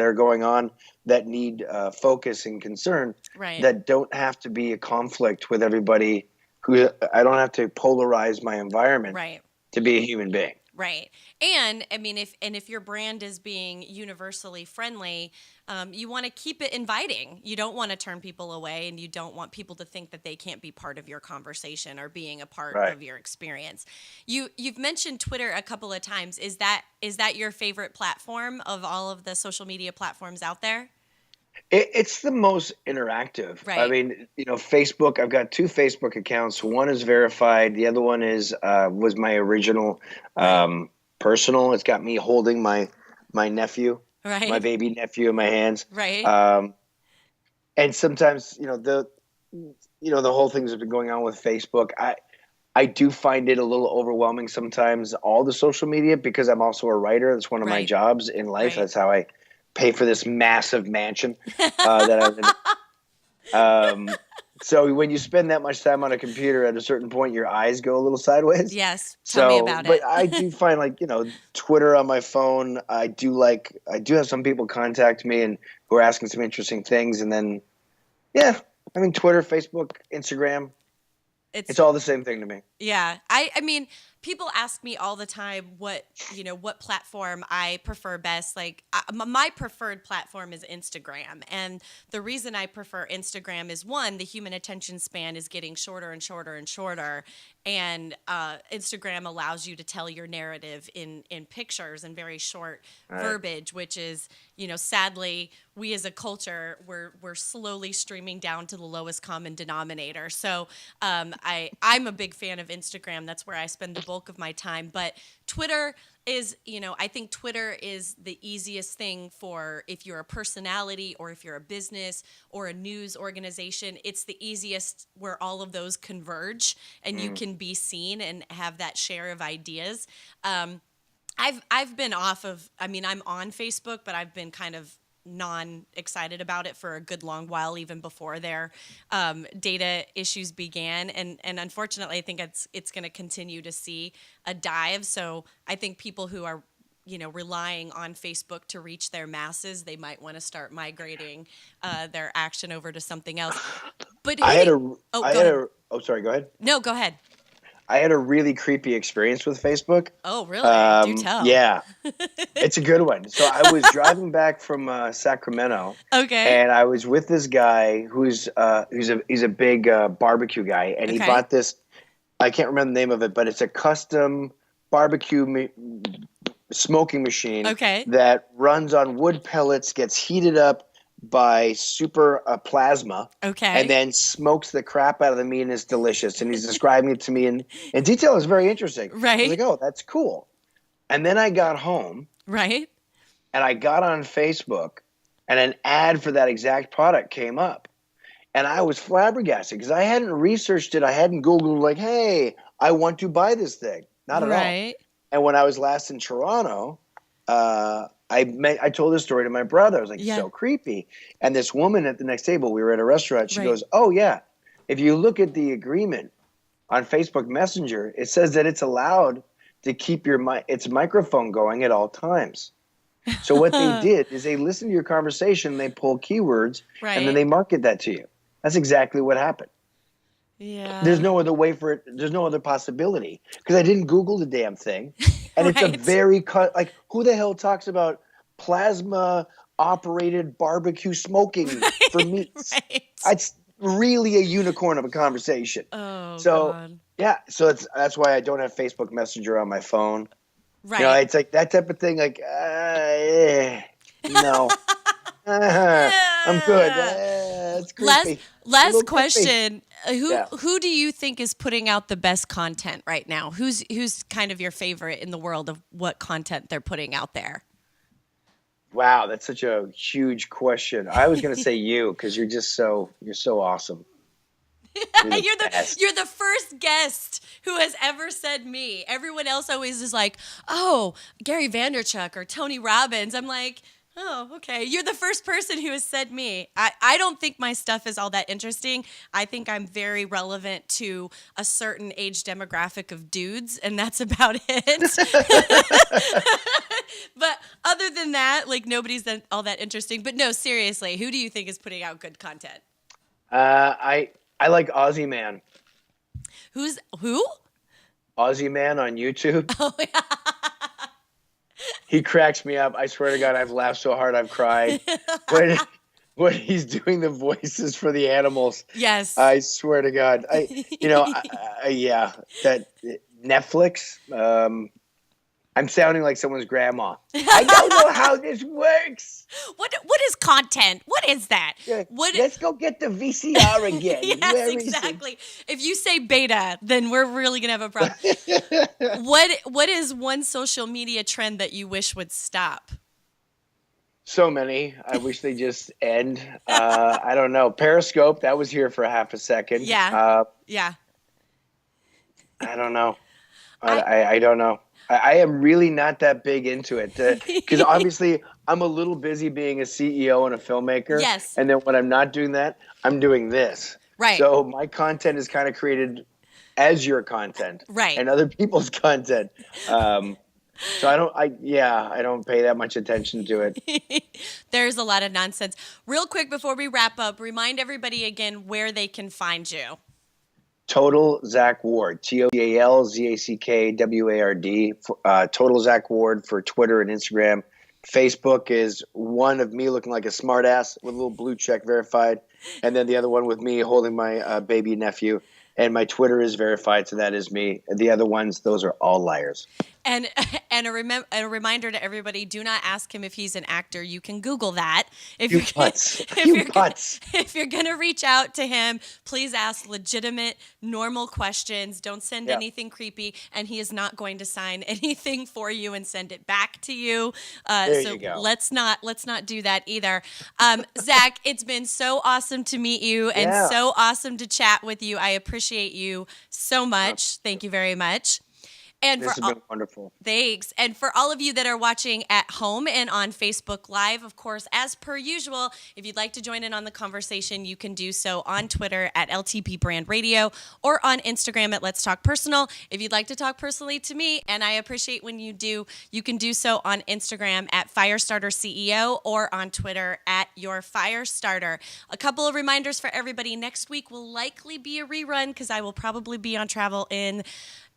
are going on that need focus and concern that don't have to be a conflict with everybody. I don't have to polarize my environment to be a human being. Right. And I mean, if your brand is being universally friendly, you want to keep it inviting. You don't want to turn people away, and you don't want people to think that they can't be part of your conversation or being a part of your experience. You've mentioned Twitter a couple of times. Is that your favorite platform of all of the social media platforms out there? It's the most interactive. Right. I mean, Facebook, I've got 2 Facebook accounts. One is verified. The other one was my original personal. It's got me holding my nephew, my Right. baby nephew in my hands. Right. Um, and sometimes, the whole things that have been going on with Facebook. I do find it a little overwhelming sometimes, all the social media, because I'm also a writer. That's one of my Right. jobs in life. Right. That's how I pay for this massive mansion that I'm in. So when you spend that much time on a computer, at a certain point, your eyes go a little sideways. Yes. Tell me So, about but it. I do find, Twitter on my phone. I do have some people contact me and who are asking some interesting things. And then, yeah, I mean, Twitter, Facebook, Instagram, It's it's all the same thing to me. Yeah. I mean, people ask me all the time what platform I prefer best. Like my preferred platform is Instagram. And the reason I prefer Instagram is one, the human attention span is getting shorter and shorter and shorter. And Instagram allows you to tell your narrative in pictures and very short All right. verbiage, which is, sadly, we as a culture, we're slowly streaming down to the lowest common denominator. So I'm a big fan of Instagram. That's where I spend the bulk of my time. But Twitter is, I think Twitter is the easiest thing for if you're a personality or if you're a business or a news organization. It's the easiest where all of those converge and you can be seen and have that share of ideas. I've been off of, I'm on Facebook, but I've been kind of non-excited about it for a good long while, even before their data issues began. And unfortunately, I think it's going to continue to see a dive. So I think people who are, relying on Facebook to reach their masses, they might want to start migrating their action over to something else. But I had go ahead. oh, sorry, go ahead. No, go ahead. I had a really creepy experience with Facebook. Oh, really? Do tell. Yeah, it's a good one. So I was driving back from Sacramento, Okay. and I was with this guy who's a big barbecue guy, and he Okay. bought this. I can't remember the name of it, but it's a custom barbecue smoking machine Okay. that runs on wood pellets, gets heated up by super plasma, Okay. and then smokes the crap out of the meat, and it's delicious. And he's describing it to me in detail. It's very interesting. I Right. was like, oh, that's cool. And then I got home Right. and I got on Facebook, and an ad for that exact product came up. And I was flabbergasted because I hadn't researched it. I hadn't Googled, like, hey, I want to buy this thing. Not at all. Right. And when I was last in Toronto, I told this story to my brother. I was like, Yeah. so creepy. And this woman at the next table, we were at a restaurant. She Right. goes, oh, yeah. If you look at the agreement on Facebook Messenger, it says that it's allowed to keep its microphone going at all times. So what they did is they listen to your conversation, they pull keywords, and then Right. they market that to you. That's exactly what happened. Yeah. There's no other way for it. There's no other possibility because I didn't Google the damn thing. And it's a Right. very who the hell talks about plasma operated barbecue smoking for meats? Right. It's really a unicorn of a conversation. Oh, So God. yeah, so that's why I don't have Facebook Messenger on my phone. Right. It's like that type of thing. Like, no, I'm good. It's creepy. Last little creepy. question. Yeah. Who do you think is putting out the best content right now? Who's kind of your favorite in the world of what content they're putting out there? Wow, that's such a huge question. I was going to say you because you're so awesome. You're the best. You're the first guest who has ever said me. Everyone else always is like, oh, Gary Vaynerchuk or Tony Robbins. I'm like, oh, okay. You're the first person who has said me. I don't think my stuff is all that interesting. I think I'm very relevant to a certain age demographic of dudes, and that's about it. But other than that, like, nobody's all that interesting. But no, seriously, who do you think is putting out good content? I like Aussie Man. Who? Aussie Man on YouTube. Oh, yeah. He cracks me up. I swear to God, I've laughed so hard I've cried. When he's doing the voices for the animals. Yes. I swear to God. Yeah, that Netflix. I'm sounding like someone's grandma. I don't know how this works. What is content? What is that? Let's go get the VCR again. Yes, Where is exactly. If you say beta, then we're really gonna have a problem. What is one social media trend that you wish would stop? So many. I wish they just end. I don't know. Periscope, that was here for half a second. Yeah. Yeah. I don't know. I don't know. I am really not that big into it because obviously I'm a little busy being a CEO and a filmmaker. Yes. And then when I'm not doing that, I'm doing this. Right. So my content is kind of created as your content. Right. And other people's content. So I don't pay that much attention to it. There's a lot of nonsense. Real quick before we wrap up, remind everybody again where they can find you. Total Zack Ward, TOTALZACKWARD. Total Zack Ward for Twitter and Instagram. Facebook is one of me looking like a smartass with a little blue check verified, and then the other one with me holding my baby nephew. And my Twitter is verified, so that is me. The other ones, those are all liars. And a reminder to everybody: do not ask him if he's an actor. You can Google that. If you're gonna reach out to him, please ask legitimate, normal questions. Don't send anything creepy, and he is not going to sign anything for you and send it back to you. There you go. Let's not do that either. Zack, it's been so awesome to meet you and so awesome to chat with you. I appreciate you so much. Thank you very much. And this has been wonderful. Thanks. And for all of you that are watching at home and on Facebook Live, of course, as per usual, if you'd like to join in on the conversation, you can do so on Twitter at LTP Brand Radio or on Instagram at Let's Talk Personal. If you'd like to talk personally to me, and I appreciate when you do, you can do so on Instagram at Firestarter CEO or on Twitter at Your Firestarter. A couple of reminders for everybody. Next week will likely be a rerun because I will probably be on travel in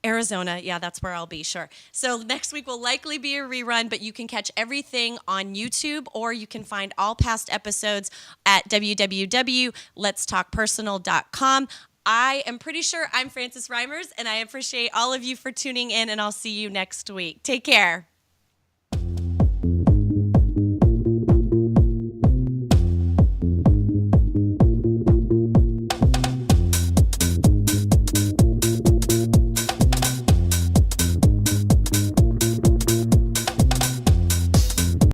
Arizona. Yeah, that's where I'll be, sure. So next week will likely be a rerun, but you can catch everything on YouTube or you can find all past episodes at www.letstalkpersonal.com. I am pretty sure I'm Frances Reimers, and I appreciate all of you for tuning in, and I'll see you next week. Take care.